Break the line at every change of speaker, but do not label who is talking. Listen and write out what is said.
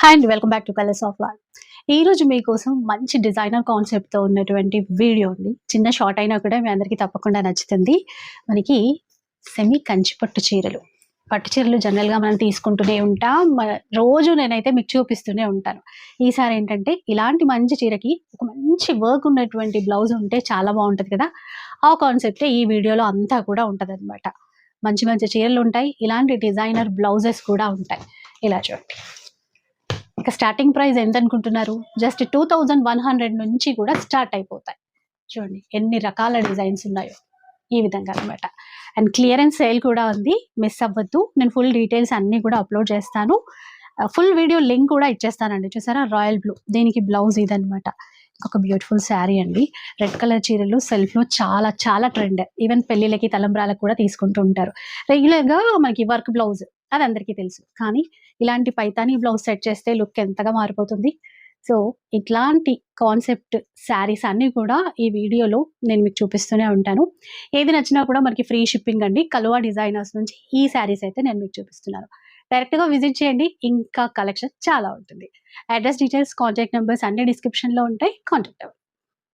Hi అండి, welcome back to colours of life. ఈ రోజు మీకోసం మంచి డిజైనర్ కాన్సెప్ట్‌తో ఉన్నటువంటి వీడియో అండి. చిన్న షార్ట్ అయినా కూడా మీ అందరికీ తప్పకుండా నచ్చుతుంది. మనకి సెమీ కంచి పట్టు చీరలు. పట్టు చీరలు జనరల్‌గా మనం తీసుకుంటూనే ఉంటాం. రోజు నేనైతే మీకు చూపిస్తూనే ఉంటాను. ఈసారి ఏంటంటే ఇలాంటి మంచి చీరకి ఒక మంచి వర్క్ ఉన్నటువంటి బ్లౌజ్ ఉంటే చాలా బావుంటది కదా! ఆ కాన్సెప్టే ఈ వీడియోలో అంతా కూడా ఉంటదనమాట. మంచి మంచి చీరలుంటాయి. ఇలాంటి డిజైనర్ బ్లౌజెస్ కూడా ఉంటాయి. ఇలా చూడండి. ఇక స్టార్టింగ్ ప్రైస్ ఎంత అనుకుంటున్నారు? జస్ట్ 2100 నుంచి కూడా స్టార్ట్ అయిపోతాయి. చూడండి ఎన్ని రకాల డిజైన్స్ ఉన్నాయో. ఈ విధంగా అనమాట. అండ్ క్లియరెన్స్ సేల్ కూడా ఉంది. మిస్ అవ్వద్దు. నేను ఫుల్ డీటెయిల్స్ అన్నీ కూడా అప్లోడ్ చేస్తాను. ఫుల్ వీడియో లింక్ కూడా ఇచ్చేస్తానండి. చూసారా, రాయల్ బ్లూ, దీనికి బ్లౌజ్ ఇదనమాట. ఇంకొక బ్యూటిఫుల్ శారీ అండి. రెడ్ కలర్ చీరలు సెల్ఫ్‌లో చాలా చాలా ట్రెండ్. ఈవెన్ పెళ్ళిళ్ళకి, తలంబ్రాలకు కూడా తీసుకుంటూ ఉంటారు. రెగ్యులర్‌గా మనకి వర్క్ బ్లౌజ్ అది అందరికీ తెలుసు. కానీ ఇలాంటి పైతానీ బ్లౌజ్ సెట్ చేస్తే లుక్ ఎంతగా మారిపోతుంది. సో, ఇట్లాంటి కాన్సెప్ట్ శారీస్ అన్నీ కూడా ఈ వీడియోలో నేను మీకు చూపిస్తూనే ఉంటాను. ఏది నచ్చినా కూడా మనకి ఫ్రీ షిప్పింగ్ అండి. కలువ డిజైనర్స్ నుంచి ఈ శారీస్ అయితే నేను మీకు చూపిస్తున్నాను. డైరెక్ట్‌గా విజిట్ చేయండి. ఇంకా కలెక్షన్ చాలా ఉంటుంది. అడ్రెస్ డీటెయిల్స్, కాంటాక్ట్ నంబర్స్ అన్నీ డిస్క్రిప్షన్‌లో ఉంటాయి. కాంటాక్ట్ అవ్వండి.